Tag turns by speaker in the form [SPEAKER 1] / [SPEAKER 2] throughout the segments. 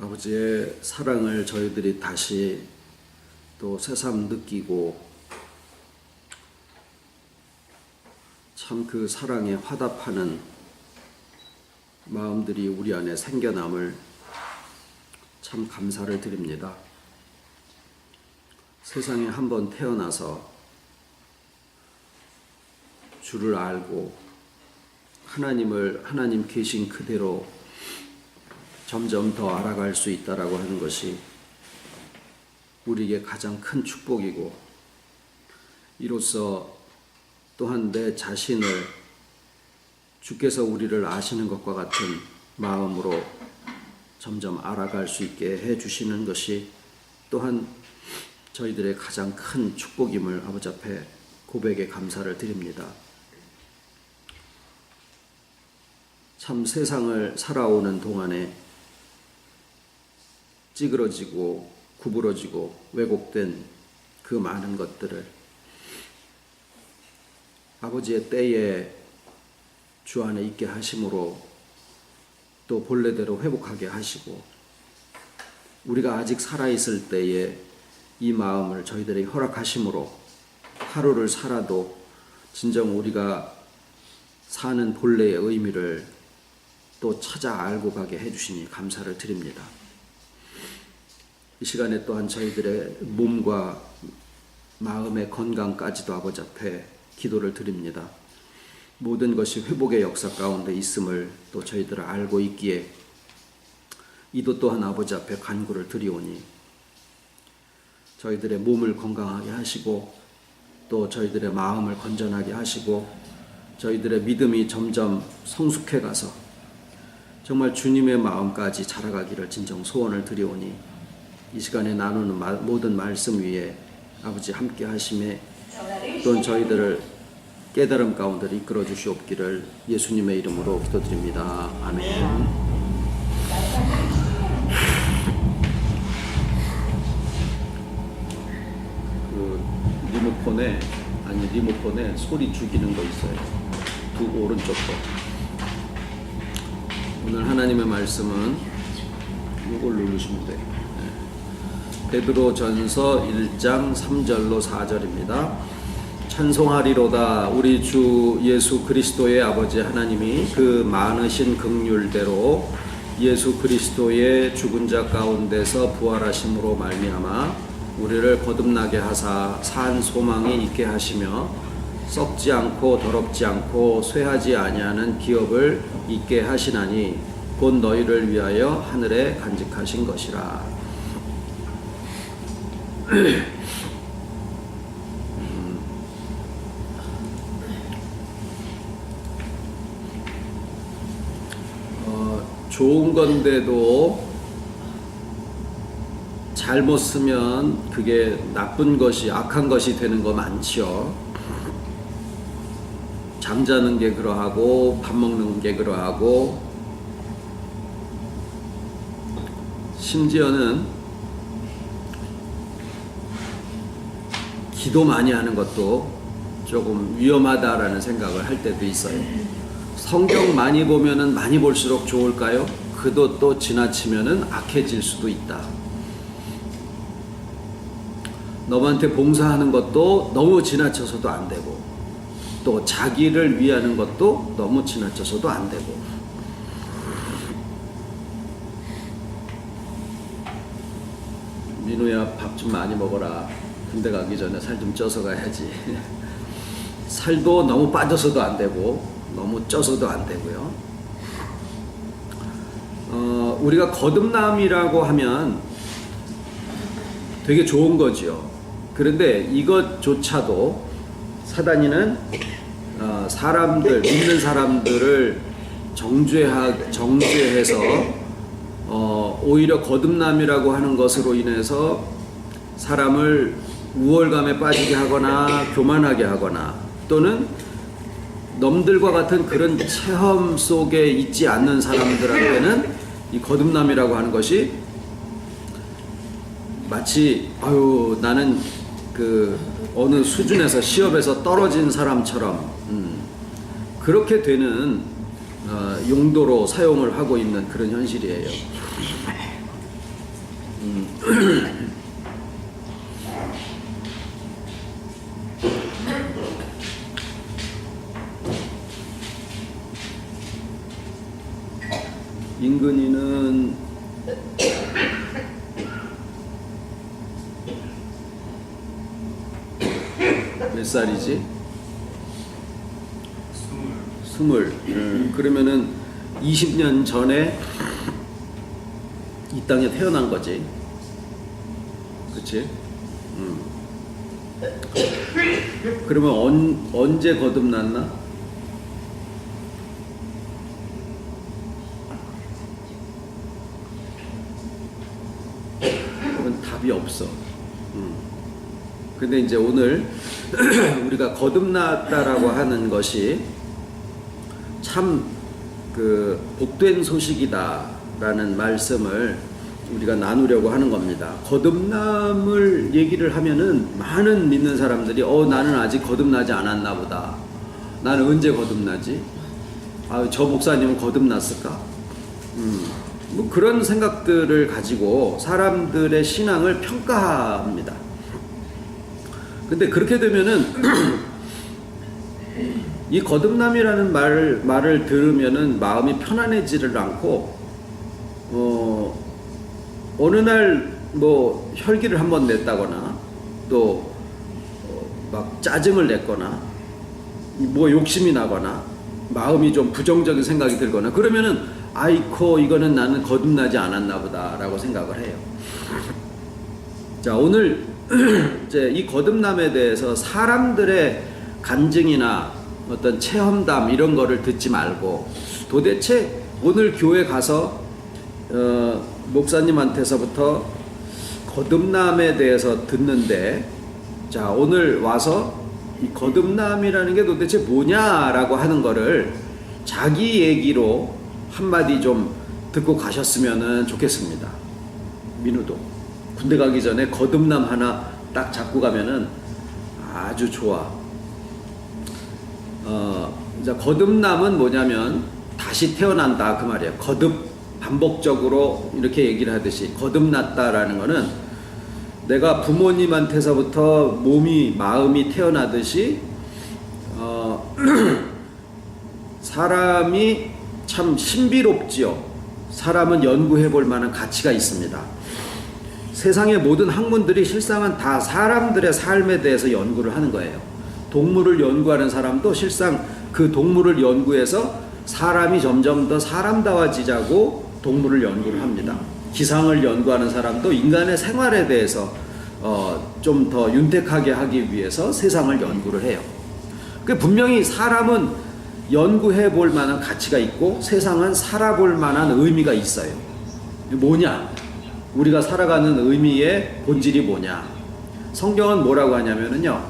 [SPEAKER 1] 아버지의 사랑을 저희들이 다시 또 새삼 느끼고 참 그 사랑에 화답하는 마음들이 우리 안에 생겨남을 참 감사를 드립니다. 세상에 한번 태어나서 주를 알고 하나님 계신 그대로 점점 더 알아갈 수 있다라고 하는 것이 우리에게 가장 큰 축복이고, 이로써 또한 내 자신을 주께서 우리를 아시는 것과 같은 마음으로 점점 알아갈 수 있게 해주시는 것이 또한 저희들의 가장 큰 축복임을 아버지 앞에 고백에 감사를 드립니다. 참 세상을 살아오는 동안에 찌그러지고 구부러지고 왜곡된 그 많은 것들을 아버지의 때에 주 안에 있게 하심으로 또 본래대로 회복하게 하시고, 우리가 아직 살아있을 때에 이 마음을 저희들에게 허락하심으로 하루를 살아도 진정 우리가 사는 본래의 의미를 또 찾아 알고 가게 해주시니 감사를 드립니다. 이 시간에 또한 저희들의 몸과 마음의 건강까지도 아버지 앞에 기도를 드립니다. 모든 것이 회복의 역사 가운데 있음을 또 저희들은 알고 있기에 이도 또한 아버지 앞에 간구를 드리오니 저희들의 몸을 건강하게 하시고 또 저희들의 마음을 건전하게 하시고 저희들의 믿음이 점점 성숙해 가서 정말 주님의 마음까지 자라가기를 진정 소원을 드리오니 이 시간에 나누는 모든 말씀 위에 아버지 함께 하심에 또한 저희들을 깨달음 가운데로 이끌어 주시옵기를 예수님의 이름으로 기도드립니다. 아멘. 리모컨에 소리 죽이는 거 있어요. 두 오른쪽 거. 오늘 하나님의 말씀은 이걸 누르시면 돼요. 베드로전서 1장 3절로 4절입니다. 찬송하리로다. 우리 주 예수 그리스도의 아버지 하나님이 그 많으신 긍휼대로 예수 그리스도의 죽은 자 가운데서 부활하심으로 말미암아 우리를 거듭나게 하사 산 소망이 있게 하시며 썩지 않고 더럽지 않고 쇠하지 아니하는 기업을 있게 하시나니 곧 너희를 위하여 하늘에 간직하신 것이라. 좋은 건데도 잘못 쓰면 그게 나쁜 것이, 악한 것이 되는 거 많죠. 잠자는 게 그러하고 밥 먹는 게 그러하고 심지어는 기도 많이 하는 것도 조금 위험하다라는 생각을 할 때도 있어요. 성경 많이 보면은 많이 볼수록 좋을까요? 그도 또 지나치면은 악해질 수도 있다. 너한테 봉사하는 것도 너무 지나쳐서도 안 되고, 또 자기를 위하는 것도 너무 지나쳐서도 안 되고. 민우야, 밥 좀 많이 먹어라. 군대 가기 전에 살 좀 쪄서 가야지. 살도 너무 빠져서도 안 되고 너무 쪄서도 안 되고요. 우리가 거듭남이라고 하면 되게 좋은 거죠. 그런데 이것조차도 사단이는 믿는 사람들을 정죄해서 오히려 거듭남이라고 하는 것으로 인해서 사람을 우월감에 빠지게 하거나 교만하게 하거나, 또는 넘들과 같은 그런 체험 속에 있지 않는 사람들한테는 이 거듭남이라고 하는 것이 마치 나는 그 어느 수준에서 시험에서 떨어진 사람처럼 그렇게 되는 용도로 사용을 하고 있는 그런 현실이에요. 인근이는 몇 살이지? 20. 그러면은 20년 전에 이 땅에 태어난 거지. 그치? 그러면 언제 거듭났나? 그건 답이 없어. 근데 이제 오늘 우리가 거듭났다라고 하는 것이 참 그 복된 소식이다라는 말씀을 우리가 나누려고 하는 겁니다. 거듭남을 얘기를 하면은 많은 믿는 사람들이 나는 아직 거듭나지 않았나 보다. 나는 언제 거듭나지? 저 목사님은 거듭났을까? 뭐 그런 생각들을 가지고 사람들의 신앙을 평가합니다. 근데 그렇게 되면은 이 거듭남이라는 말을 들으면은 마음이 편안해지를 않고 어느 날 뭐 혈기를 한번 냈다거나 또 막 짜증을 냈거나 뭐 욕심이 나거나 마음이 좀 부정적인 생각이 들거나 그러면은 아이코 이거는 나는 거듭나지 않았나 보다라고 생각을 해요. 자, 오늘 이제 이 거듭남에 대해서 사람들의 간증이나 어떤 체험담 이런 거를 듣지 말고 도대체 오늘 교회 가서 목사님한테서부터 거듭남에 대해서 듣는데 자, 오늘 와서 이 거듭남이라는 게 도대체 뭐냐라고 하는 거를 자기 얘기로 한마디 좀 듣고 가셨으면 좋겠습니다. 민우도 군대 가기 전에 거듭남 하나 딱 잡고 가면은 아주 좋아. 이제 거듭남은 뭐냐면 다시 태어난다 그 말이에요. 반복적으로 이렇게 얘기를 하듯이 거듭났다라는 거는 내가 부모님한테서부터 마음이 태어나듯이 사람이 참 신비롭지요. 사람은 연구해 볼 만한 가치가 있습니다. 세상의 모든 학문들이 실상은 다 사람들의 삶에 대해서 연구를 하는 거예요. 동물을 연구하는 사람도 실상 그 동물을 연구해서 사람이 점점 더 사람다워지자고 동물을 연구를 합니다. 기상을 연구하는 사람도 인간의 생활에 대해서 좀 더 윤택하게 하기 위해서 세상을 연구를 해요. 분명히 사람은 연구해 볼 만한 가치가 있고 세상은 살아볼 만한 의미가 있어요. 뭐냐? 우리가 살아가는 의미의 본질이 뭐냐? 성경은 뭐라고 하냐면요.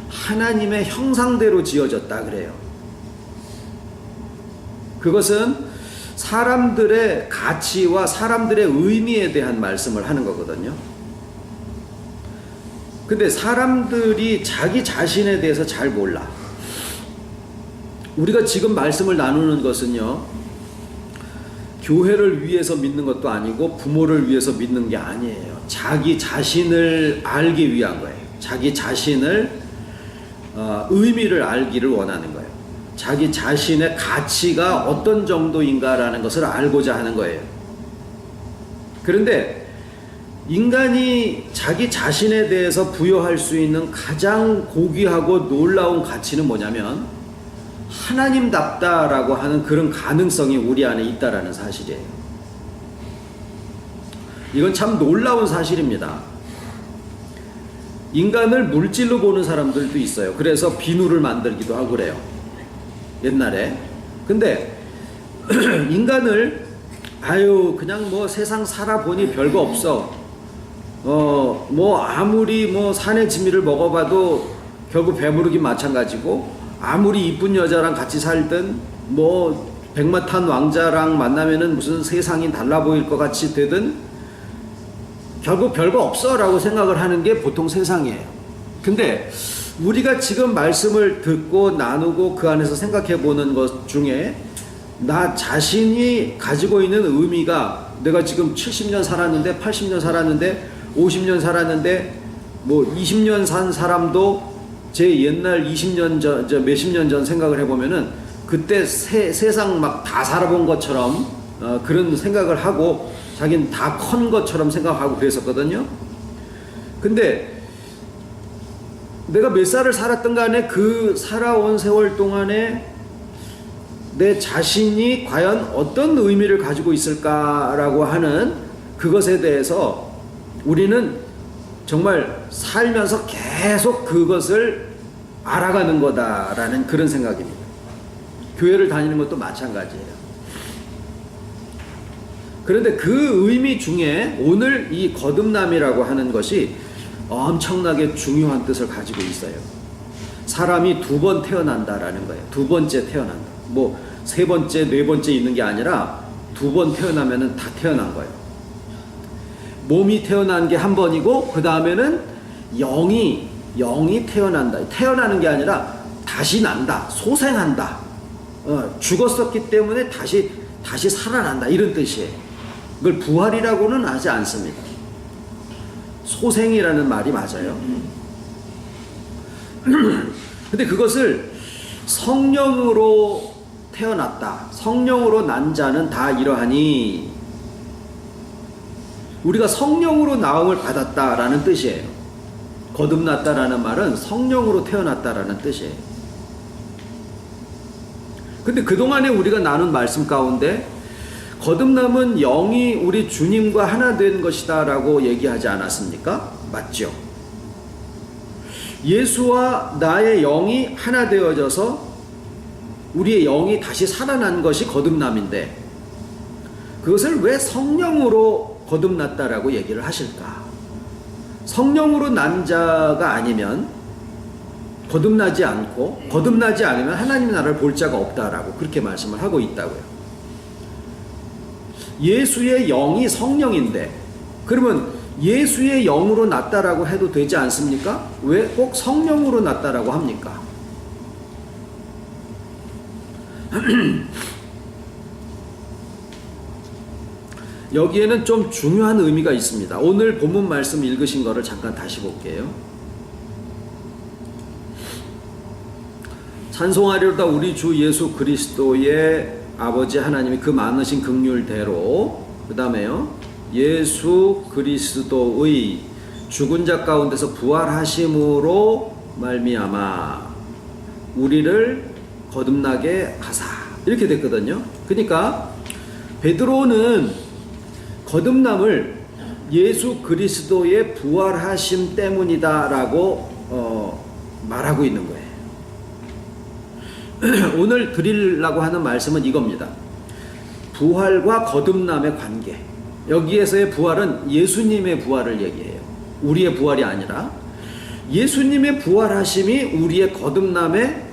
[SPEAKER 1] 하나님의 형상대로 지어졌다 그래요. 그것은 사람들의 가치와 사람들의 의미에 대한 말씀을 하는 거거든요. 근데 사람들이 자기 자신에 대해서 잘 몰라. 우리가 지금 말씀을 나누는 것은요, 교회를 위해서 믿는 것도 아니고 부모를 위해서 믿는 게 아니에요. 자기 자신을 알기 위한 거예요. 자기 자신을 의미를 알기를 원하는 거예요. 자기 자신의 가치가 어떤 정도인가라는 것을 알고자 하는 거예요. 그런데 인간이 자기 자신에 대해서 부여할 수 있는 가장 고귀하고 놀라운 가치는 뭐냐면 하나님답다라고 하는 그런 가능성이 우리 안에 있다라는 사실이에요. 이건 참 놀라운 사실입니다. 인간을 물질로 보는 사람들도 있어요. 그래서 비누를 만들기도 하고 그래요. 옛날에. 근데 인간을 그냥 뭐 세상 살아보니 별거 없어. 뭐 아무리 뭐 산의 지미를 먹어봐도 결국 배부르긴 마찬가지고 아무리 이쁜 여자랑 같이 살든 뭐 백마탄 왕자랑 만나면은 무슨 세상이 달라 보일 것 같이 되든 결국 별거 없어 라고 생각을 하는 게 보통 세상이에요. 근데 우리가 지금 말씀을 듣고 나누고 그 안에서 생각해 보는 것 중에 나 자신이 가지고 있는 의미가 내가 지금 70년 살았는데 80년 살았는데 50년 살았는데 뭐 20년 산 사람도 제 옛날 20년 전, 몇십 년 전 생각을 해보면은 그때 세상 막 다 살아본 것처럼 그런 생각을 하고 자기는 다 컨 것처럼 생각하고 그랬었거든요. 근데 내가 몇 살을 살았던 간에 그 살아온 세월 동안에 내 자신이 과연 어떤 의미를 가지고 있을까라고 하는 그것에 대해서 우리는 정말 살면서 계속 그것을 알아가는 거다라는 그런 생각입니다. 교회를 다니는 것도 마찬가지예요. 그런데 그 의미 중에 오늘 이 거듭남이라고 하는 것이 엄청나게 중요한 뜻을 가지고 있어요. 사람이 두 번 태어난다라는 거예요. 두 번째 태어난다. 뭐 세 번째, 네 번째 있는 게 아니라 두 번 태어나면은 다 태어난 거예요. 몸이 태어난 게 한 번이고 그 다음에는 영이 태어난다. 태어나는 게 아니라 다시 난다. 소생한다. 죽었었기 때문에 다시 살아난다. 이런 뜻이에요. 그걸 부활이라고는 하지 않습니다. 소생이라는 말이 맞아요. 근데 그것을 성령으로 태어났다. 성령으로 난 자는 다 이러하니 우리가 성령으로 나음을 받았다라는 뜻이에요. 거듭났다라는 말은 성령으로 태어났다라는 뜻이에요. 근데 그동안에 우리가 나눈 말씀 가운데 거듭남은 영이 우리 주님과 하나 된 것이다 라고 얘기하지 않았습니까? 맞죠? 예수와 나의 영이 하나 되어져서 우리의 영이 다시 살아난 것이 거듭남인데 그것을 왜 성령으로 거듭났다라고 얘기를 하실까? 성령으로 난 자가 아니면 거듭나지 않고 거듭나지 않으면 하나님 나라를 볼 자가 없다라고 그렇게 말씀을 하고 있다고요. 예수의 영이 성령인데 그러면 예수의 영으로 났다라고 해도 되지 않습니까? 왜 꼭 성령으로 났다라고 합니까? 여기에는 좀 중요한 의미가 있습니다. 오늘 본문 말씀 읽으신 거를 잠깐 다시 볼게요. 찬송하리로다 우리 주 예수 그리스도의 아버지 하나님이 그 많으신 긍휼대로 그 다음에요. 예수 그리스도의 죽은 자 가운데서 부활하심으로 말미암아 우리를 거듭나게 하사 이렇게 됐거든요. 그러니까 베드로는 거듭남을 예수 그리스도의 부활하심 때문이다라고 말하고 있는 거예요. 오늘 드리려고 하는 말씀은 이겁니다. 부활과 거듭남의 관계. 여기에서의 부활은 예수님의 부활을 얘기해요. 우리의 부활이 아니라 예수님의 부활하심이 우리의 거듭남의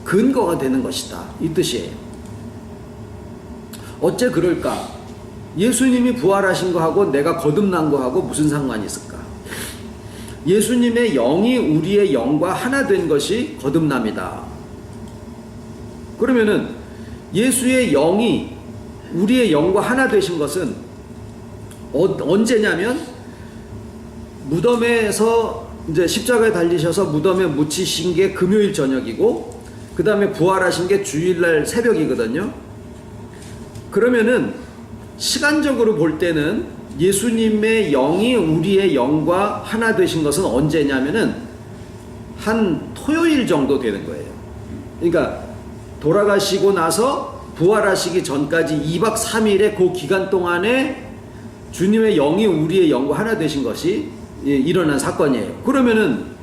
[SPEAKER 1] 근거가 되는 것이다. 이 뜻이에요. 어째 그럴까? 예수님이 부활하신 거하고 내가 거듭난 거하고 무슨 상관이 있을까? 예수님의 영이 우리의 영과 하나 된 것이 거듭남이다. 그러면은 예수의 영이 우리의 영과 하나 되신 것은 언제냐면 무덤에서 이제 십자가에 달리셔서 무덤에 묻히신 게 금요일 저녁이고 그 다음에 부활하신 게 주일날 새벽이거든요. 그러면은 시간적으로 볼 때는 예수님의 영이 우리의 영과 하나 되신 것은 언제냐면은 한 토요일 정도 되는 거예요. 그러니까 돌아가시고 나서 부활하시기 전까지 2박 3일의 그 기간 동안에 주님의 영이 우리의 영과 하나 되신 것이 일어난 사건이에요. 그러면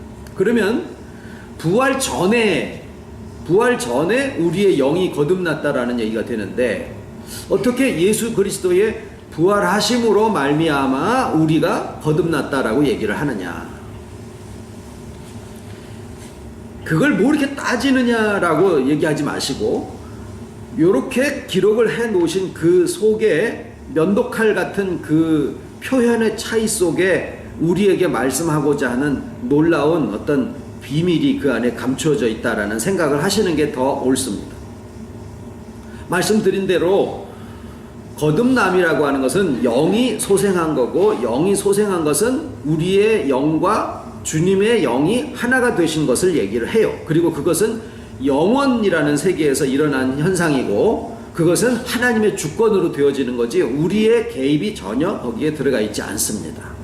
[SPEAKER 1] 부활 전에 우리의 영이 거듭났다라는 얘기가 되는데 어떻게 예수 그리스도의 부활하심으로 말미암아 우리가 거듭났다라고 얘기를 하느냐? 그걸 뭐 이렇게 따지느냐라고 얘기하지 마시고 이렇게 기록을 해 놓으신 그 속에 면도칼 같은 그 표현의 차이 속에 우리에게 말씀하고자 하는 놀라운 어떤 비밀이 그 안에 감추어져 있다라는 생각을 하시는 게 더 옳습니다. 말씀드린 대로 거듭남이라고 하는 것은 영이 소생한 거고, 영이 소생한 것은 우리의 영과 주님의 영이 하나가 되신 것을 얘기를 해요. 그리고 그것은 영원이라는 세계에서 일어난 현상이고, 그것은 하나님의 주권으로 되어지는 거지 우리의 개입이 전혀 거기에 들어가 있지 않습니다.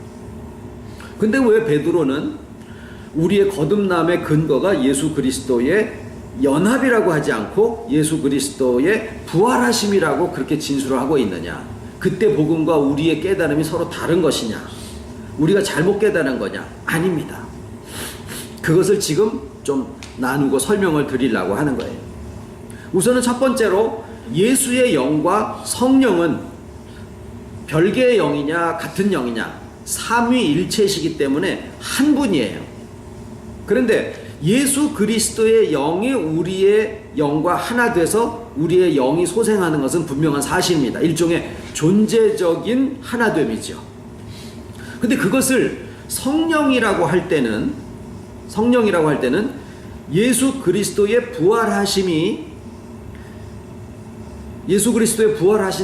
[SPEAKER 1] 근데 왜 베드로는 우리의 거듭남의 근거가 예수 그리스도의 연합이라고 하지 않고 예수 그리스도의 부활하심이라고 그렇게 진술을 하고 있느냐? 그때 복음과 우리의 깨달음이 서로 다른 것이냐? 우리가 잘못 깨달은 거냐? 아닙니다. 그것을 지금 좀 나누고 설명을 드리려고 하는 거예요. 우선은 첫 번째로 예수의 영과 성령은 별개의 영이냐 같은 영이냐, 삼위일체시기 때문에 한 분이에요. 그런데 예수 그리스도의 영이 우리의 영과 하나 돼서 우리의 영이 소생하는 것은 분명한 사실입니다. 일종의 존재적인 하나됨이죠. 근데 그것을 성령이라고 할 때는 예수 그리스도의 부활하신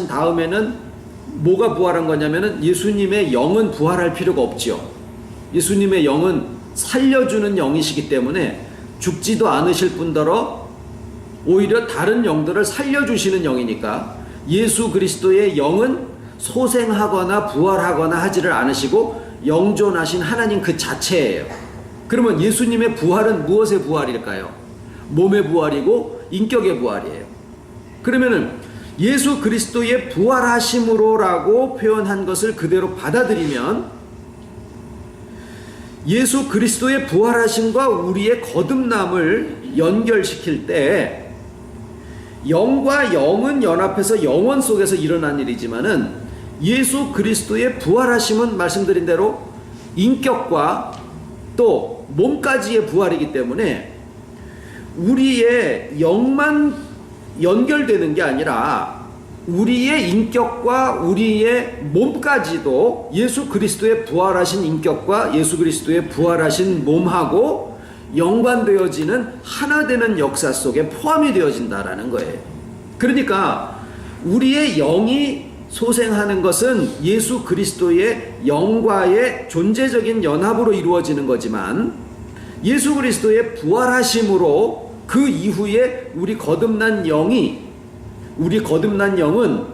[SPEAKER 1] 다음에는 뭐가 부활한 거냐면은 예수님의 영은 부활할 필요가 없지요. 예수님의 영은 살려주는 영이시기 때문에 죽지도 않으실 뿐더러 오히려 다른 영들을 살려주시는 영이니까 예수 그리스도의 영은 소생하거나 부활하거나 하지를 않으시고 영존하신 하나님 그 자체예요. 그러면 예수님의 부활은 무엇의 부활일까요? 몸의 부활이고 인격의 부활이에요. 그러면은 예수 그리스도의 부활하심으로라고 표현한 것을 그대로 받아들이면 예수 그리스도의 부활하심과 우리의 거듭남을 연결시킬 때 영과 영은 연합해서 영원 속에서 일어난 일이지만은 예수 그리스도의 부활하심은 말씀드린 대로 인격과 또 몸까지의 부활이기 때문에 우리의 영만 연결되는 게 아니라 우리의 인격과 우리의 몸까지도 예수 그리스도의 부활하신 인격과 예수 그리스도의 부활하신 몸하고 연관되어지는 하나 되는 역사 속에 포함이 되어진다라는 거예요. 그러니까 우리의 영이 소생하는 것은 예수 그리스도의 영과의 존재적인 연합으로 이루어지는 거지만 예수 그리스도의 부활하심으로 그 이후에 우리 거듭난 영은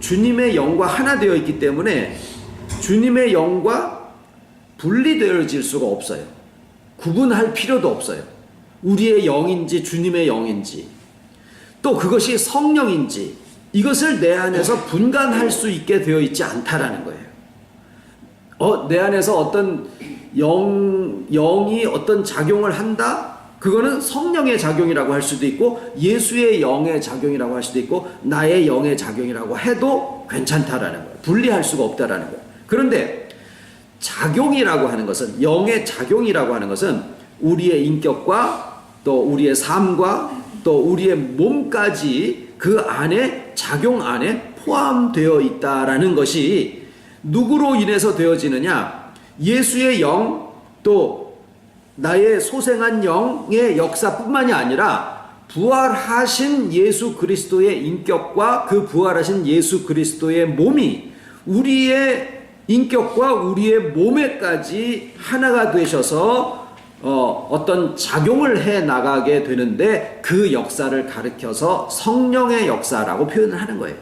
[SPEAKER 1] 주님의 영과 하나 되어 있기 때문에 주님의 영과 분리되어질 수가 없어요. 구분할 필요도 없어요. 우리의 영인지 주님의 영인지 또 그것이 성령인지 이것을 내 안에서 분간할 수 있게 되어 있지 않다라는 거예요. 내 안에서 어떤 영이 어떤 작용을 한다? 그거는 성령의 작용이라고 할 수도 있고 예수의 영의 작용이라고 할 수도 있고 나의 영의 작용이라고 해도 괜찮다라는 거예요. 분리할 수가 없다라는 거예요. 그런데 작용이라고 하는 것은, 영의 작용이라고 하는 것은 우리의 인격과 또 우리의 삶과 또 우리의 몸까지 그 안에, 작용 안에 포함되어 있다라는 것이 누구로 인해서 되어지느냐? 예수의 영, 또 나의 소생한 영의 역사뿐만이 아니라 부활하신 예수 그리스도의 인격과 그 부활하신 예수 그리스도의 몸이 우리의 인격과 우리의 몸에까지 하나가 되셔서 어떤 작용을 해 나가게 되는데 그 역사를 가리켜서 성령의 역사라고 표현을 하는 거예요.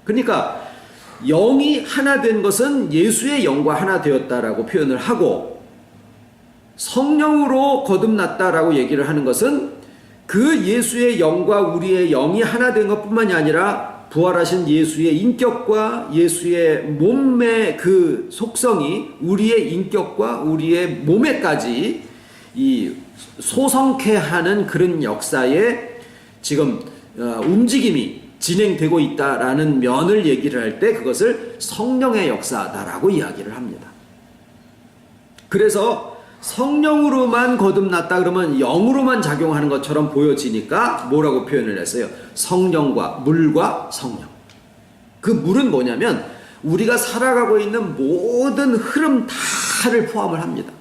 [SPEAKER 1] 그러니까 영이 하나 된 것은 예수의 영과 하나 되었다라고 표현을 하고 성령으로 거듭났다라고 얘기를 하는 것은 그 예수의 영과 우리의 영이 하나 된 것뿐만이 아니라 부활하신 예수의 인격과 예수의 몸의 그 속성이 우리의 인격과 우리의 몸에까지 이 소성케 하는 그런 역사에 지금 움직임이 진행되고 있다라는 면을 얘기를 할 때 그것을 성령의 역사다라고 이야기를 합니다. 그래서 성령으로만 거듭났다 그러면 영으로만 작용하는 것처럼 보여지니까 뭐라고 표현을 했어요? 성령과 물과 성령. 그 물은 뭐냐면 우리가 살아가고 있는 모든 흐름 다를 포함을 합니다.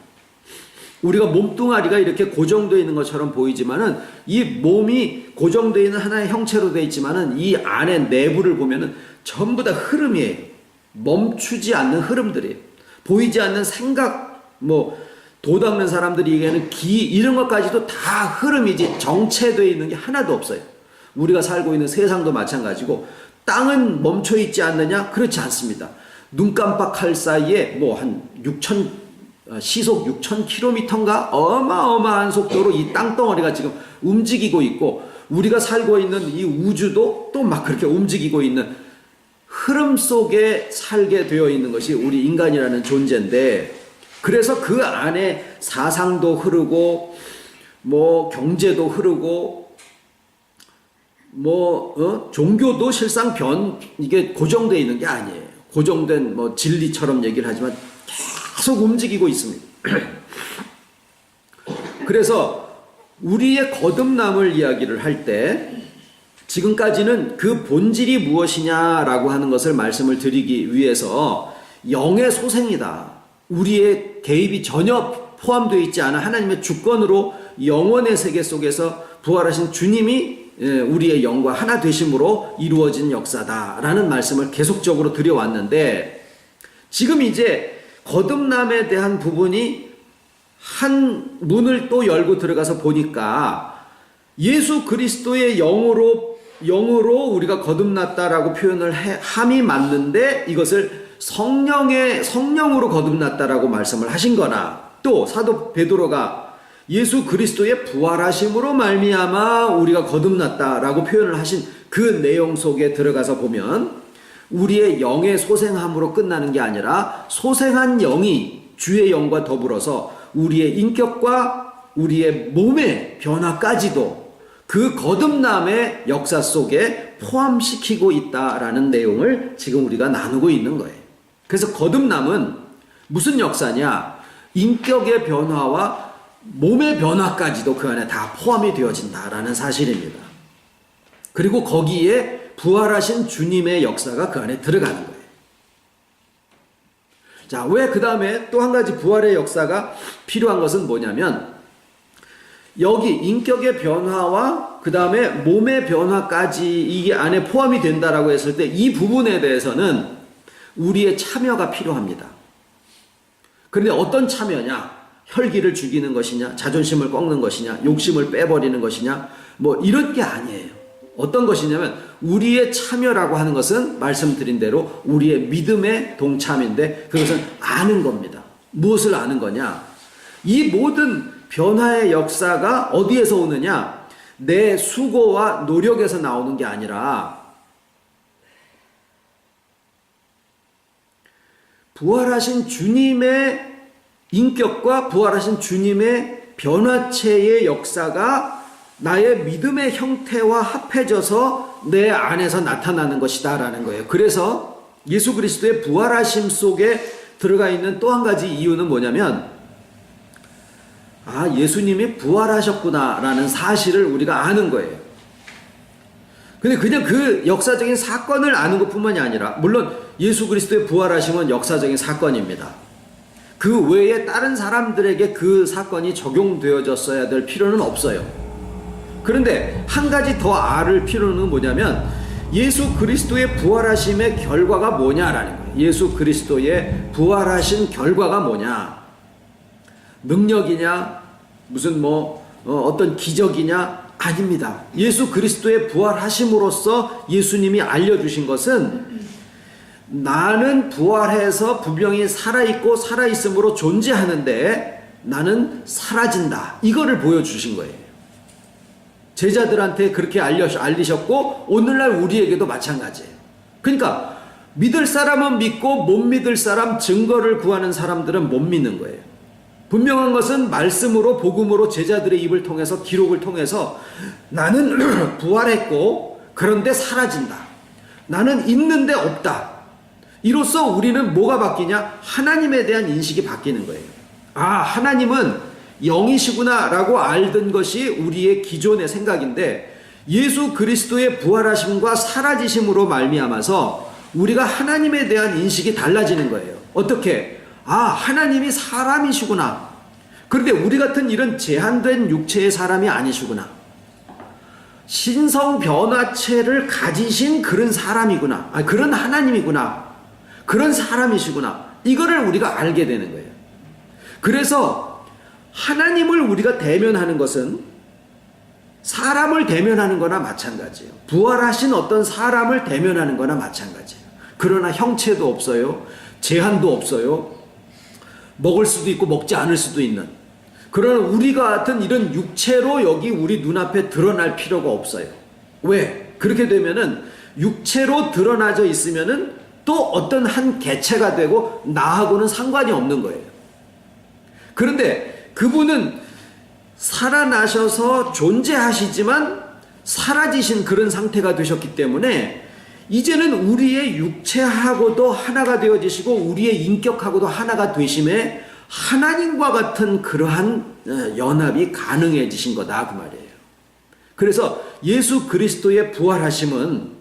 [SPEAKER 1] 우리가 몸뚱아리가 이렇게 고정되어 있는 것처럼 보이지만은 이 몸이 고정되어 있는 하나의 형체로 되어 있지만은 이 안에 내부를 보면은 전부 다 흐름이에요. 멈추지 않는 흐름들이에요. 보이지 않는 생각, 도 닦는 사람들이 얘기하는 기, 이런 것까지도 다 흐름이지 정체되어 있는 게 하나도 없어요. 우리가 살고 있는 세상도 마찬가지고, 땅은 멈춰 있지 않느냐? 그렇지 않습니다. 눈 깜빡할 사이에 시속 6,000km인가? 어마어마한 속도로 이 땅덩어리가 지금 움직이고 있고, 우리가 살고 있는 이 우주도 또 막 그렇게 움직이고 있는 흐름 속에 살게 되어 있는 것이 우리 인간이라는 존재인데, 그래서 그 안에 사상도 흐르고, 경제도 흐르고, 종교도 실상 이게 고정되어 있는 게 아니에요. 고정된 진리처럼 얘기를 하지만 계속 움직이고 있습니다. 그래서 우리의 거듭남을 이야기를 할 때, 지금까지는 그 본질이 무엇이냐라고 하는 것을 말씀을 드리기 위해서 영의 소생이다. 우리의 개입이 전혀 포함되어 있지 않아 하나님의 주권으로 영원의 세계 속에서 부활하신 주님이 우리의 영과 하나 되심으로 이루어진 역사다라는 말씀을 계속적으로 드려왔는데, 지금 이제 거듭남에 대한 부분이 한 문을 또 열고 들어가서 보니까 예수 그리스도의 영으로 우리가 거듭났다라고 표현을 함이 맞는데, 이것을 성령으로 거듭났다라고 말씀을 하신 거나, 또 사도 베드로가 예수 그리스도의 부활하심으로 말미암아 우리가 거듭났다라고 표현을 하신 그 내용 속에 들어가서 보면, 우리의 영의 소생함으로 끝나는 게 아니라 소생한 영이 주의 영과 더불어서 우리의 인격과 우리의 몸의 변화까지도 그 거듭남의 역사 속에 포함시키고 있다라는 내용을 지금 우리가 나누고 있는 거예요. 그래서 거듭남은 무슨 역사냐? 인격의 변화와 몸의 변화까지도 그 안에 다 포함이 되어진다라는 사실입니다. 그리고 거기에 부활하신 주님의 역사가 그 안에 들어가는 거예요. 자, 왜 그 다음에 또 한 가지 부활의 역사가 필요한 것은 뭐냐면, 여기 인격의 변화와 그 다음에 몸의 변화까지 이게 안에 포함이 된다라고 했을 때, 이 부분에 대해서는 우리의 참여가 필요합니다. 그런데 어떤 참여냐? 혈기를 죽이는 것이냐? 자존심을 꺾는 것이냐? 욕심을 빼버리는 것이냐? 이런 게 아니에요. 어떤 것이냐면, 우리의 참여라고 하는 것은 말씀드린 대로 우리의 믿음의 동참인데, 그것은 아는 겁니다. 무엇을 아는 거냐? 이 모든 변화의 역사가 어디에서 오느냐? 내 수고와 노력에서 나오는 게 아니라 부활하신 주님의 인격과 부활하신 주님의 변화체의 역사가 나의 믿음의 형태와 합해져서 내 안에서 나타나는 것이다라는 거예요. 그래서 예수 그리스도의 부활하심 속에 들어가 있는 또 한 가지 이유는 뭐냐면, 예수님이 부활하셨구나라는 사실을 우리가 아는 거예요. 근데 그냥 그 역사적인 사건을 아는 것뿐만이 아니라, 물론 예수 그리스도의 부활하심은 역사적인 사건입니다. 그 외에 다른 사람들에게 그 사건이 적용되어졌어야 될 필요는 없어요. 그런데 한 가지 더 알을 필요는 뭐냐면, 예수 그리스도의 부활하심의 결과가 뭐냐라는 거예요. 예수 그리스도의 부활하신 결과가 뭐냐? 능력이냐? 무슨 어떤 기적이냐? 아닙니다. 예수 그리스도의 부활하심으로써 예수님이 알려주신 것은, 나는 부활해서 분명히 살아있고 살아있음으로 존재하는데 나는 사라진다. 이거를 보여주신 거예요. 제자들한테 그렇게 알리셨고, 오늘날 우리에게도 마찬가지예요. 그러니까 믿을 사람은 믿고 못 믿을 사람, 증거를 구하는 사람들은 못 믿는 거예요. 분명한 것은 말씀으로, 복음으로 제자들의 입을 통해서, 기록을 통해서 나는 부활했고 그런데 사라진다. 나는 있는데 없다. 이로써 우리는 뭐가 바뀌냐? 하나님에 대한 인식이 바뀌는 거예요. 하나님은 영이시구나 라고 알던 것이 우리의 기존의 생각인데, 예수 그리스도의 부활하심과 사라지심으로 말미암아서 우리가 하나님에 대한 인식이 달라지는 거예요. 어떻게? 하나님이 사람이시구나. 그런데 우리 같은 이런 제한된 육체의 사람이 아니시구나. 신성 변화체를 가지신 그런 사람이구나. 그런 하나님이구나. 그런 사람이시구나. 이거를 우리가 알게 되는 거예요. 그래서 하나님을 우리가 대면하는 것은 사람을 대면하는 거나 마찬가지예요. 부활하신 어떤 사람을 대면하는 거나 마찬가지예요. 그러나 형체도 없어요. 제한도 없어요. 먹을 수도 있고 먹지 않을 수도 있는. 그러나 우리가 같은 이런 육체로 여기 우리 눈앞에 드러날 필요가 없어요. 왜? 그렇게 되면은 육체로 드러나져 있으면은 또 어떤 한 개체가 되고 나하고는 상관이 없는 거예요. 그런데 그분은 살아나셔서 존재하시지만 사라지신 그런 상태가 되셨기 때문에 이제는 우리의 육체하고도 하나가 되어지시고 우리의 인격하고도 하나가 되심에 하나님과 같은 그러한 연합이 가능해지신 거다 그 말이에요. 그래서 예수 그리스도의 부활하심은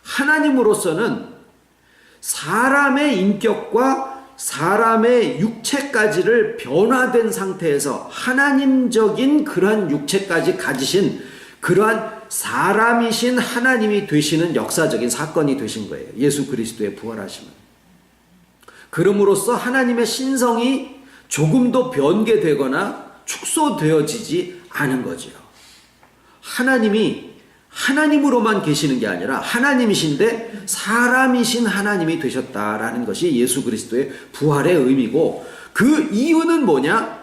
[SPEAKER 1] 하나님으로서는 사람의 인격과 사람의 육체까지를 변화된 상태에서 하나님적인 그러한 육체까지 가지신 그러한 사람이신 하나님이 되시는 역사적인 사건이 되신 거예요. 예수 그리스도의 부활하심은. 그럼으로써 하나님의 신성이 조금도 변개되거나 축소되어지지 않은 거죠. 하나님이 하나님으로만 계시는 게 아니라 하나님이신데 사람이신 하나님이 되셨다라는 것이 예수 그리스도의 부활의 의미고, 그 이유는 뭐냐?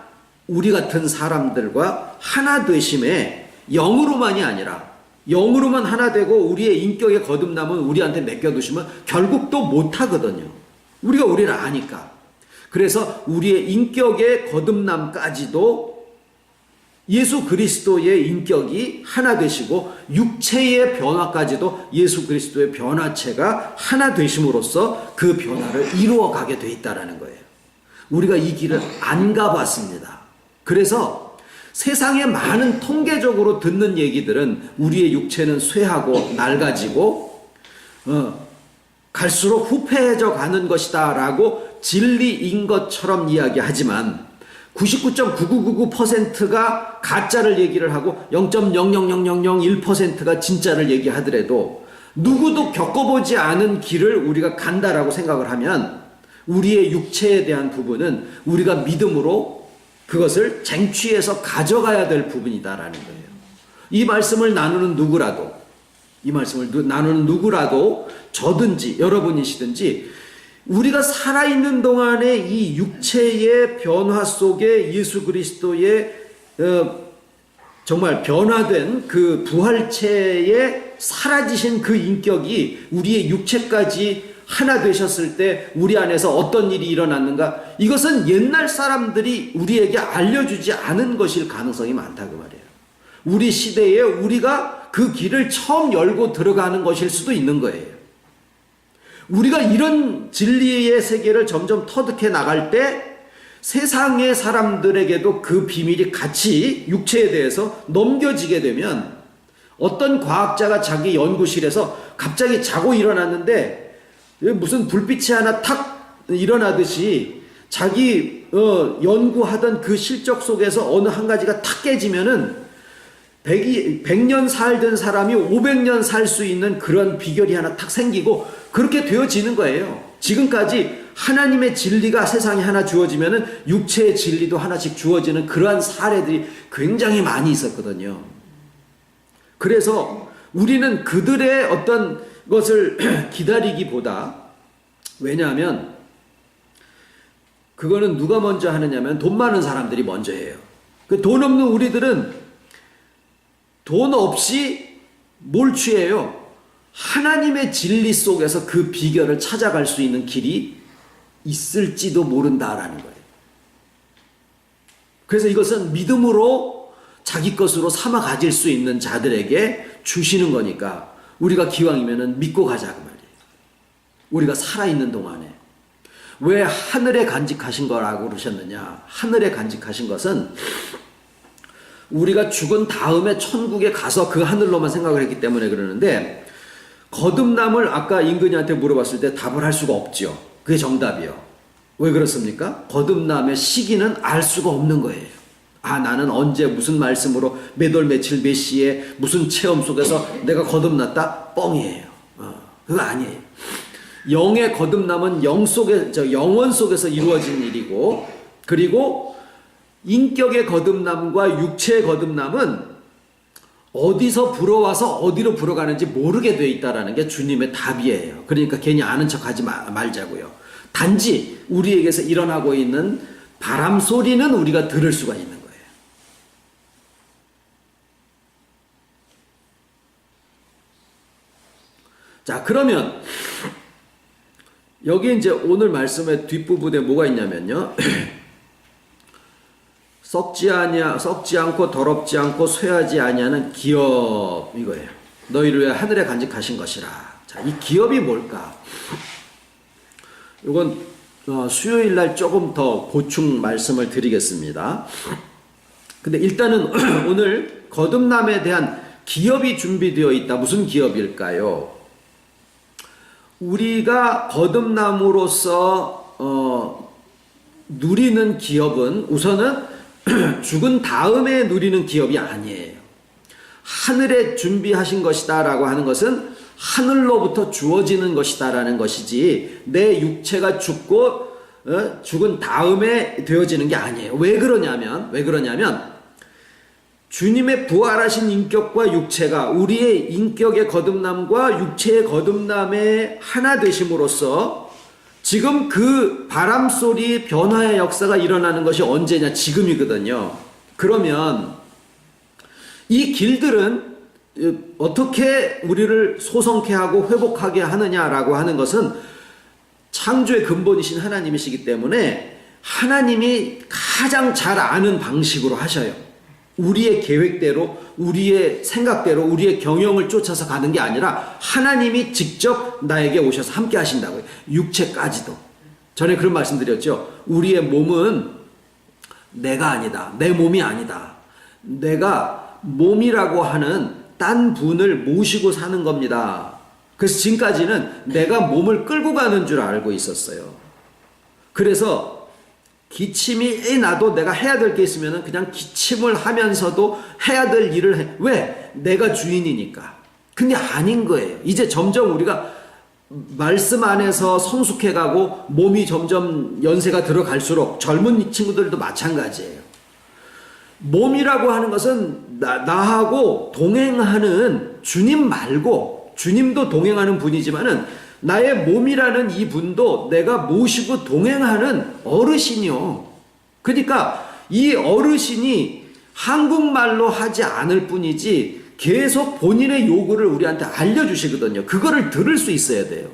[SPEAKER 1] 우리 같은 사람들과 하나 되심에 영으로만이 아니라 영으로만 하나 되고 우리의 인격의 거듭남은 우리한테 맡겨두시면 결국 또 못하거든요. 우리가 우리를 아니까. 그래서 우리의 인격의 거듭남까지도 예수 그리스도의 인격이 하나 되시고 육체의 변화까지도 예수 그리스도의 변화체가 하나 되심으로써 그 변화를 이루어 가게 돼 있다는 거예요. 우리가 이 길을 안 가봤습니다. 그래서 세상에 많은 통계적으로 듣는 얘기들은 우리의 육체는 쇠하고 낡아지고 갈수록 후패해져 가는 것이다 라고 진리인 것처럼 이야기하지만 99.9999%가 가짜를 얘기를 하고 0.00001%가 진짜를 얘기하더라도 누구도 겪어보지 않은 길을 우리가 간다라고 생각을 하면 우리의 육체에 대한 부분은 우리가 믿음으로 그것을 쟁취해서 가져가야 될 부분이다라는 거예요. 이 말씀을 나누는 누구라도 저든지 여러분이시든지 우리가 살아있는 동안에 이 육체의 변화 속에 예수 그리스도의 정말 변화된 그 부활체에 사라지신 그 인격이 우리의 육체까지 하나 되셨을 때 우리 안에서 어떤 일이 일어났는가, 이것은 옛날 사람들이 우리에게 알려주지 않은 것일 가능성이 많다 그 말이에요. 우리 시대에 우리가 그 길을 처음 열고 들어가는 것일 수도 있는 거예요. 우리가 이런 진리의 세계를 점점 터득해 나갈 때 세상의 사람들에게도 그 비밀이 같이 육체에 대해서 넘겨지게 되면, 어떤 과학자가 자기 연구실에서 갑자기 자고 일어났는데 무슨 불빛이 하나 탁 일어나듯이 자기 연구하던 그 실적 속에서 어느 한 가지가 탁 깨지면은 100년 살던 사람이 500년 살 수 있는 그런 비결이 하나 탁 생기고 그렇게 되어지는 거예요. 지금까지 하나님의 진리가 세상에 하나 주어지면은 육체의 진리도 하나씩 주어지는 그러한 사례들이 굉장히 많이 있었거든요. 그래서 우리는 그들의 어떤 것을 기다리기보다, 왜냐하면 그거는 누가 먼저 하느냐면 돈 많은 사람들이 먼저 해요. 그 돈 없는 우리들은 돈 없이 뭘 취해요? 하나님의 진리 속에서 그 비결을 찾아갈 수 있는 길이 있을지도 모른다라는 거예요. 그래서 이것은 믿음으로 자기 것으로 삼아 가질 수 있는 자들에게 주시는 거니까 우리가 기왕이면은 믿고 가자 그 말이에요. 우리가 살아있는 동안에. 왜 하늘에 간직하신 거라고 그러셨느냐? 하늘에 간직하신 것은 우리가 죽은 다음에 천국에 가서 그 하늘로만 생각을 했기 때문에 그러는데, 거듭남을 아까 임근이한테 물어봤을 때 답을 할 수가 없죠. 그게 정답이요. 왜 그렇습니까? 거듭남의 시기는 알 수가 없는 거예요. 아, 나는 언제 무슨 말씀으로 몇 월 며칠 몇 시에 무슨 체험 속에서 내가 거듭났다? 뻥이에요. 그거 아니에요. 영의 거듭남은 영원 속에서 이루어진 일이고, 그리고 인격의 거듭남과 육체의 거듭남은 어디서 불어와서 어디로 불어가는지 모르게 돼 있다라는 게 주님의 답이에요. 그러니까 괜히 아는 척 하지 말자고요. 단지 우리에게서 일어나고 있는 바람 소리는 우리가 들을 수가 있는 거예요. 자, 그러면 여기 이제 오늘 말씀의 뒷부분에 뭐가 있냐면요. 썩지 않고 더럽지 않고 쇠하지 아니하는 기업, 이거예요. 너희를 위해 하늘에 간직하신 것이라. 자, 이 기업이 뭘까? 이건 수요일 날 조금 더 보충 말씀을 드리겠습니다. 근데 일단은 오늘 거듭남에 대한 기업이 준비되어 있다. 무슨 기업일까요? 우리가 거듭남으로써 누리는 기업은 우선은 죽은 다음에 누리는 기업이 아니에요. 하늘에 준비하신 것이다 라고 하는 것은 하늘로부터 주어지는 것이다 라는 것이지, 내 육체가 죽고 죽은 다음에 되어지는 게 아니에요. 왜 그러냐면 주님의 부활하신 인격과 육체가 우리의 인격의 거듭남과 육체의 거듭남의 하나 되심으로써 지금 그 바람소리 변화의 역사가 일어나는 것이 언제냐? 지금이거든요. 그러면 이 길들은 어떻게 우리를 소성케 하고 회복하게 하느냐라고 하는 것은 창조의 근본이신 하나님이시기 때문에 하나님이 가장 잘 아는 방식으로 하셔요. 우리의 계획대로, 우리의 생각대로, 우리의 경영을 쫓아서 가는 게 아니라 하나님이 직접 나에게 오셔서 함께 하신다고요. 육체까지도. 전에 그런 말씀 드렸죠. 우리의 몸은 내가 아니다. 내 몸이 아니다. 내가 몸이라고 하는 딴 분을 모시고 사는 겁니다. 그래서 지금까지는 내가 몸을 끌고 가는 줄 알고 있었어요. 그래서 기침이 나도 내가 해야 될 게 있으면 그냥 기침을 하면서도 해야 될 일을 해. 왜? 내가 주인이니까. 근데 아닌 거예요. 이제 점점 우리가 말씀 안에서 성숙해가고 몸이 점점 연세가 들어갈수록 젊은 친구들도 마찬가지예요. 몸이라고 하는 것은 나하고 동행하는 주님 말고, 주님도 동행하는 분이지만은 나의 몸이라는 이 분도 내가 모시고 동행하는 어르신이요. 그러니까 이 어르신이 한국말로 하지 않을 뿐이지 계속 본인의 요구를 우리한테 알려주시거든요. 그거를 들을 수 있어야 돼요.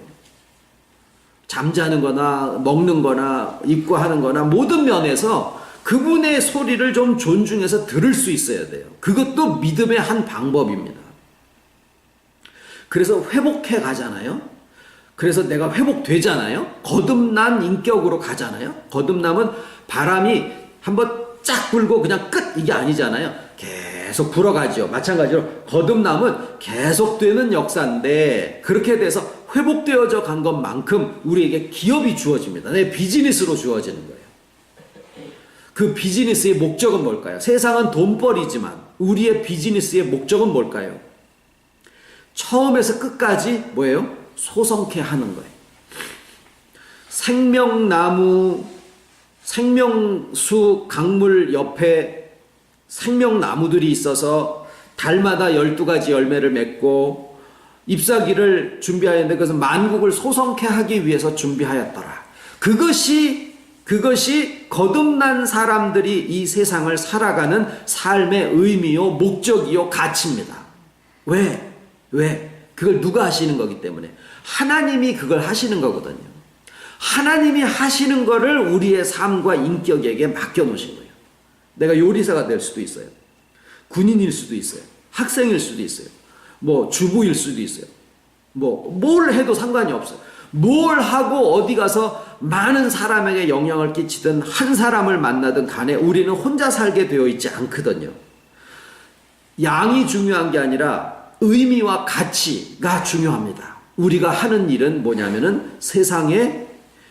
[SPEAKER 1] 잠자는 거나 먹는 거나 입고 하는 거나 모든 면에서 그분의 소리를 좀 존중해서 들을 수 있어야 돼요. 그것도 믿음의 한 방법입니다. 그래서 회복해 가잖아요. 그래서 내가 회복되잖아요. 거듭난 인격으로 가잖아요. 거듭남은 바람이 한번 쫙 불고 그냥 끝, 이게 아니잖아요. 계속 불어가죠. 마찬가지로 거듭남은 계속되는 역사인데, 그렇게 돼서 회복되어져 간 것만큼 우리에게 기업이 주어집니다. 내 비즈니스로 주어지는 거예요. 그 비즈니스의 목적은 뭘까요? 세상은 돈벌이지만 우리의 비즈니스의 목적은 뭘까요? 처음에서 끝까지 뭐예요? 소성케 하는 거예요. 생명나무, 생명수 강물 옆에 생명나무들이 있어서 달마다 12가지 열매를 맺고 잎사귀를 준비하였는데, 그것은 만국을 소성케 하기 위해서 준비하였더라. 그것이 거듭난 사람들이 이 세상을 살아가는 삶의 의미요, 목적이요, 가치입니다. 왜? 그걸 누가 하시는 거기 때문에. 하나님이 그걸 하시는 거거든요. 하나님이 하시는 거를 우리의 삶과 인격에게 맡겨놓으신 거예요. 내가 요리사가 될 수도 있어요. 군인일 수도 있어요. 학생일 수도 있어요. 뭐 주부일 수도 있어요. 뭘 해도 상관이 없어요. 뭘 하고 어디 가서 많은 사람에게 영향을 끼치든 한 사람을 만나든 간에 우리는 혼자 살게 되어 있지 않거든요. 양이 중요한 게 아니라 의미와 가치가 중요합니다. 우리가 하는 일은 뭐냐면은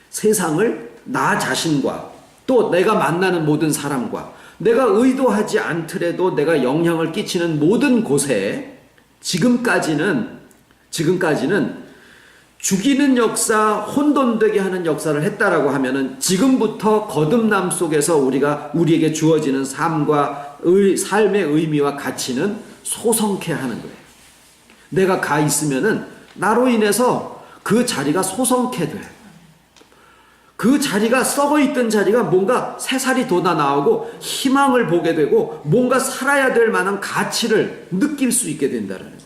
[SPEAKER 1] 세상을 나 자신과 또 내가 만나는 모든 사람과 내가 의도하지 않더라도 내가 영향을 끼치는 모든 곳에 지금까지는 죽이는 역사, 혼돈되게 하는 역사를 했다라고 하면은 지금부터 거듭남 속에서 우리에게 주어지는 삶의 의미와 가치는 소성케 하는 거예요. 내가 가 있으면은 나로 인해서 그 자리가 소성케 돼. 그 자리가 썩어 있던 자리가 뭔가 새살이 돋아 나오고 희망을 보게 되고 뭔가 살아야 될 만한 가치를 느낄 수 있게 된다는 거예요.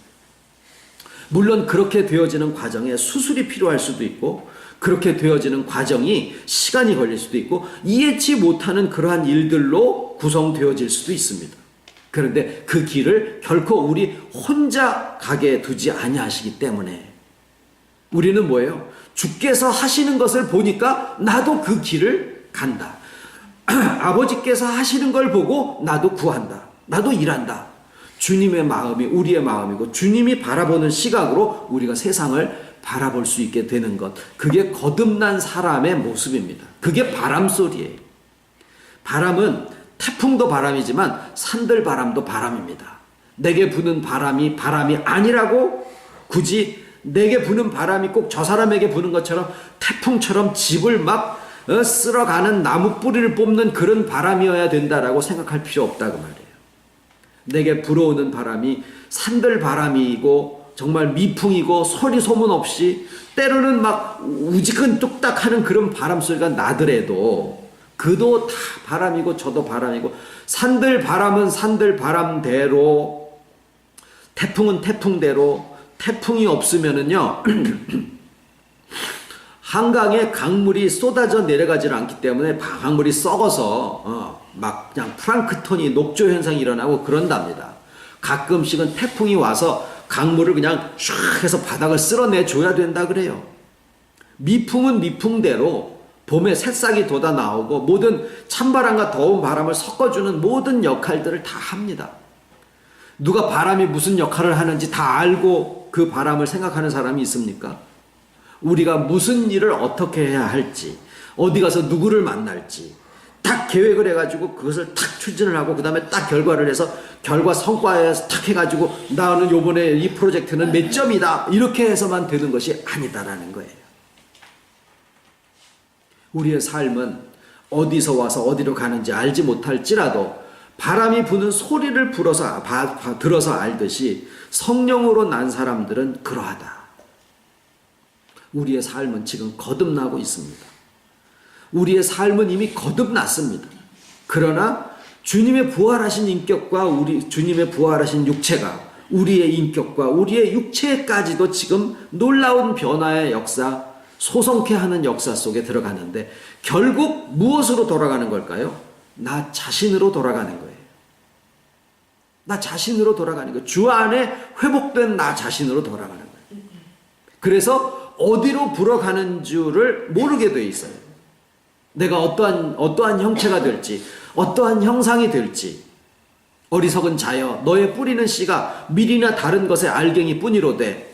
[SPEAKER 1] 물론 그렇게 되어지는 과정에 수술이 필요할 수도 있고 그렇게 되어지는 과정이 시간이 걸릴 수도 있고 이해치 못하는 그러한 일들로 구성되어질 수도 있습니다. 그런데 그 길을 결코 우리 혼자 가게 두지 아니하시기 때문에 우리는 뭐예요? 주께서 하시는 것을 보니까 나도 그 길을 간다. 아버지께서 하시는 걸 보고 나도 구한다. 나도 일한다. 주님의 마음이 우리의 마음이고 주님이 바라보는 시각으로 우리가 세상을 바라볼 수 있게 되는 것. 그게 거듭난 사람의 모습입니다. 그게 바람소리예요. 바람은 태풍도 바람이지만 산들바람도 바람입니다. 내게 부는 바람이 아니라고 굳이 내게 부는 바람이 꼭 저 사람에게 부는 것처럼 태풍처럼 집을 막 쓸어가는 나무 뿌리를 뽑는 그런 바람이어야 된다라고 생각할 필요 없다고 말이에요. 내게 불어오는 바람이 산들바람이고 정말 미풍이고 소리 소문 없이 때로는 막 우지근 뚝딱 하는 그런 바람 소리가 나더라도 그도 다 바람이고 저도 바람이고 산들바람은 산들바람대로 태풍은 태풍대로 태풍이 없으면은요 한강에 강물이 쏟아져 내려가질 않기 때문에 강물이 썩어서 막 그냥 플랑크톤이 녹조 현상이 일어나고 그런답니다. 가끔씩은 태풍이 와서 강물을 그냥 슉 해서 바닥을 쓸어내줘야 된다 그래요. 미풍은 미풍대로 봄에 새싹이 돋아 나오고 모든 찬바람과 더운 바람을 섞어주는 모든 역할들을 다 합니다. 누가 바람이 무슨 역할을 하는지 다 알고 그 바람을 생각하는 사람이 있습니까? 우리가 무슨 일을 어떻게 해야 할지, 어디 가서 누구를 만날지 딱 계획을 해가지고 그것을 탁 추진을 하고 그 다음에 딱 결과를 해서 결과 성과에서 탁 해가지고 나는 요번에 이 프로젝트는 몇 점이다 이렇게 해서만 되는 것이 아니다라는 거예요. 우리의 삶은 어디서 와서 어디로 가는지 알지 못할지라도 바람이 부는 소리를 들어서 알듯이 성령으로 난 사람들은 그러하다. 우리의 삶은 지금 거듭나고 있습니다. 우리의 삶은 이미 거듭났습니다. 그러나 주님의 부활하신 인격과 주님의 부활하신 육체가 우리의 인격과 우리의 육체까지도 지금 놀라운 변화의 역사, 소성케 하는 역사 속에 들어가는데 결국 무엇으로 돌아가는 걸까요? 나 자신으로 돌아가는 거예요. 나 자신으로 돌아가는 거예요. 주 안에 회복된 나 자신으로 돌아가는 거예요. 그래서 어디로 불어가는 줄을 모르게 돼 있어요. 내가 어떠한 형체가 될지, 어떠한 형상이 될지. 어리석은 자여, 너의 뿌리는 씨가 밀이나 다른 것의 알갱이 뿐이로되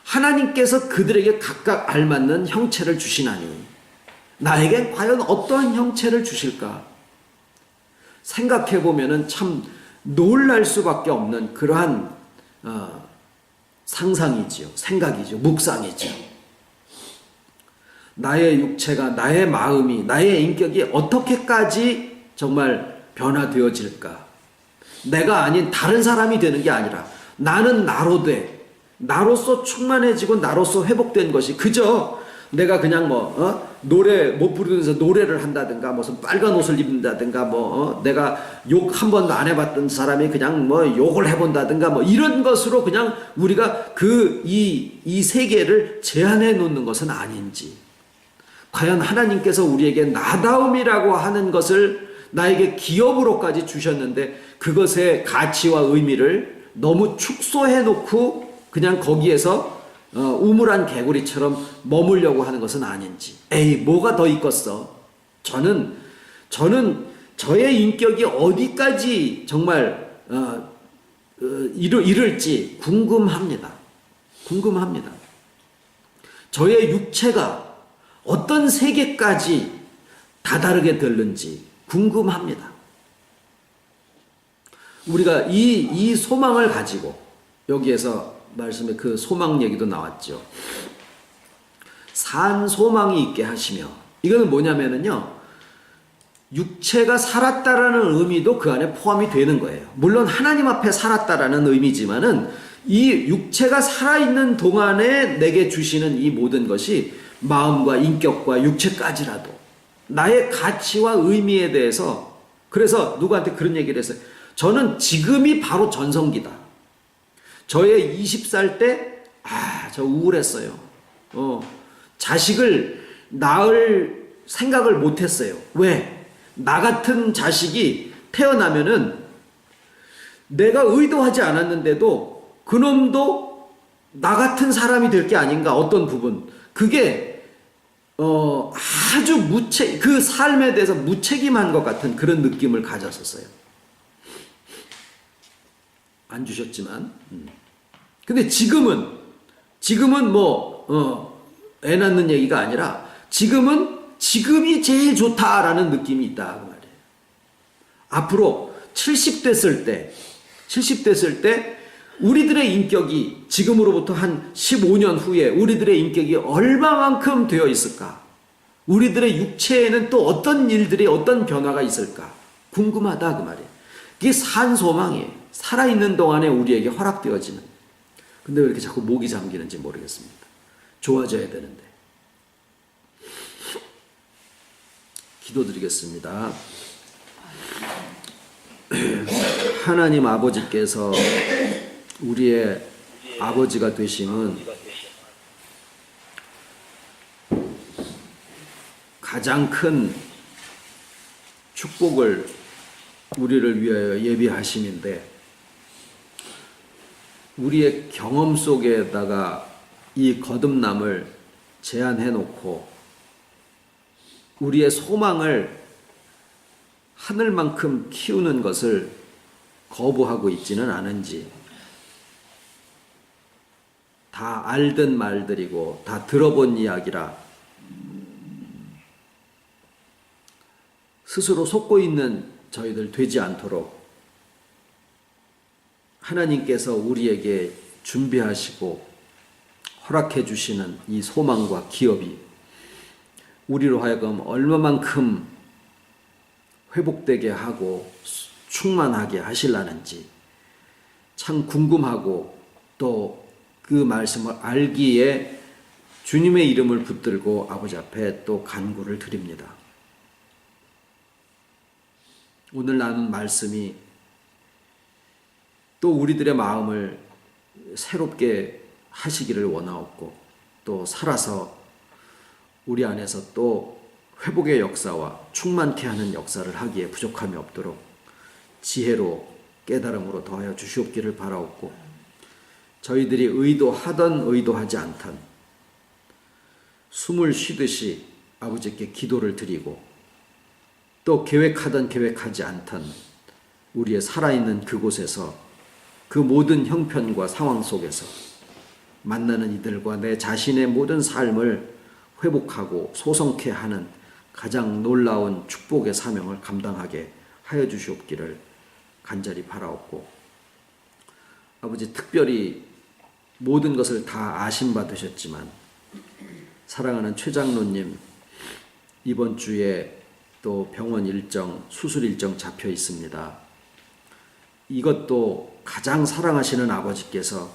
[SPEAKER 1] 하나님께서 그들에게 각각 알맞는 형체를 주시나니 나에겐 과연 어떠한 형체를 주실까? 생각해 보면은 참 놀랄 수밖에 없는 그러한 상상이지요, 생각이죠, 묵상이죠. 나의 육체가, 나의 마음이, 나의 인격이 어떻게까지 정말 변화되어질까? 내가 아닌 다른 사람이 되는 게 아니라 나는 나로 돼, 나로서 충만해지고 나로서 회복된 것이 그저 내가 그냥 노래 못 부르면서 노래를 한다든가 무슨 빨간 옷을 입는다든가 내가 욕 한 번도 안 해봤던 사람이 그냥 욕을 해본다든가 이런 것으로 그냥 우리가 이 세계를 제한해 놓는 것은 아닌지, 과연 하나님께서 우리에게 나다움이라고 하는 것을 나에게 기업으로까지 주셨는데 그것의 가치와 의미를 너무 축소해 놓고 그냥 거기에서 우물한 개구리처럼 머물려고 하는 것은 아닌지. 에이, 뭐가 더 있겠어. 저는 저의 인격이 어디까지 정말 이룰지 궁금합니다. 저의 육체가 어떤 세계까지 다다르게 들는지 궁금합니다. 우리가 이 소망을 가지고 여기에서 말씀에 그 소망 얘기도 나왔죠. 산 소망이 있게 하시며, 이거는 뭐냐면은요, 육체가 살았다라는 의미도 그 안에 포함이 되는 거예요. 물론 하나님 앞에 살았다라는 의미지만은 이 육체가 살아있는 동안에 내게 주시는 이 모든 것이 마음과 인격과 육체까지라도 나의 가치와 의미에 대해서, 그래서 누구한테 그런 얘기를 했어요. 저는 지금이 바로 전성기다. 저의 20살 때, 저 우울했어요. 자식을 낳을 생각을 못했어요. 왜? 나 같은 자식이 태어나면은 내가 의도하지 않았는데도 그놈도 나 같은 사람이 될 게 아닌가, 어떤 부분. 그게, 아주 그 삶에 대해서 무책임한 것 같은 그런 느낌을 가졌었어요. 안 주셨지만. 근데 지금은 애 낳는 얘기가 아니라 지금이 제일 좋다라는 느낌이 있다 그 말이에요. 앞으로 70 됐을 때 우리들의 인격이 지금으로부터 한 15년 후에 우리들의 인격이 얼마만큼 되어 있을까? 우리들의 육체에는 또 어떤 일들이, 어떤 변화가 있을까? 궁금하다 그 말이에요. 이게 산 소망이에요. 살아있는 동안에 우리에게 허락되어지는. 근데 왜 이렇게 자꾸 목이 잠기는지 모르겠습니다. 좋아져야 되는데. 기도드리겠습니다. 하나님 아버지께서 우리의 아버지가 되심은 가장 큰 축복을 우리를 위하여 예비하심인데, 우리의 경험 속에다가 이 거듭남을 제한해 놓고 우리의 소망을 하늘만큼 키우는 것을 거부하고 있지는 않은지, 다 알던 말들이고 다 들어본 이야기라 스스로 속고 있는 저희들 되지 않도록 하나님께서 우리에게 준비하시고 허락해 주시는 이 소망과 기업이 우리로 하여금 얼마만큼 회복되게 하고 충만하게 하시려는지 참 궁금하고, 또 그 말씀을 알기에 주님의 이름을 붙들고 아버지 앞에 또 간구를 드립니다. 오늘 나눈 말씀이 또 우리들의 마음을 새롭게 하시기를 원하옵고, 또 살아서 우리 안에서 또 회복의 역사와 충만케 하는 역사를 하기에 부족함이 없도록 지혜로 깨달음으로 더하여 주시옵기를 바라옵고, 저희들이 의도하던 의도하지 않던 숨을 쉬듯이 아버지께 기도를 드리고, 또 계획하던 계획하지 않던 우리의 살아있는 그곳에서 그 모든 형편과 상황 속에서 만나는 이들과 내 자신의 모든 삶을 회복하고 소성케 하는 가장 놀라운 축복의 사명을 감당하게 하여 주시옵기를 간절히 바라옵고, 아버지 특별히 모든 것을 다 아심받으셨지만 사랑하는 최 장로님 이번 주에 또 병원 일정, 수술 일정 잡혀 있습니다. 이것도 가장 사랑하시는 아버지께서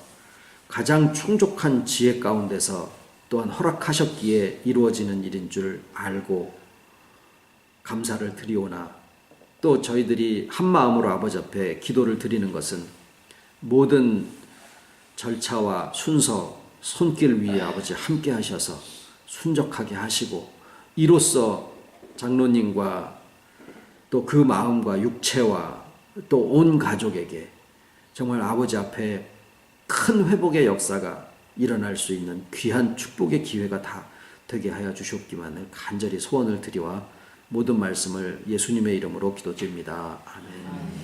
[SPEAKER 1] 가장 충족한 지혜 가운데서 또한 허락하셨기에 이루어지는 일인 줄 알고 감사를 드리오나, 또 저희들이 한 마음으로 아버지 앞에 기도를 드리는 것은 모든 절차와 순서, 손길 위에 아버지 함께 하셔서 순적하게 하시고, 이로써 장로님과 또 그 마음과 육체와 또 온 가족에게 정말 아버지 앞에 큰 회복의 역사가 일어날 수 있는 귀한 축복의 기회가 다 되게 하여 주시옵기만을 간절히 소원을 드리와 모든 말씀을 예수님의 이름으로 기도드립니다. 아멘.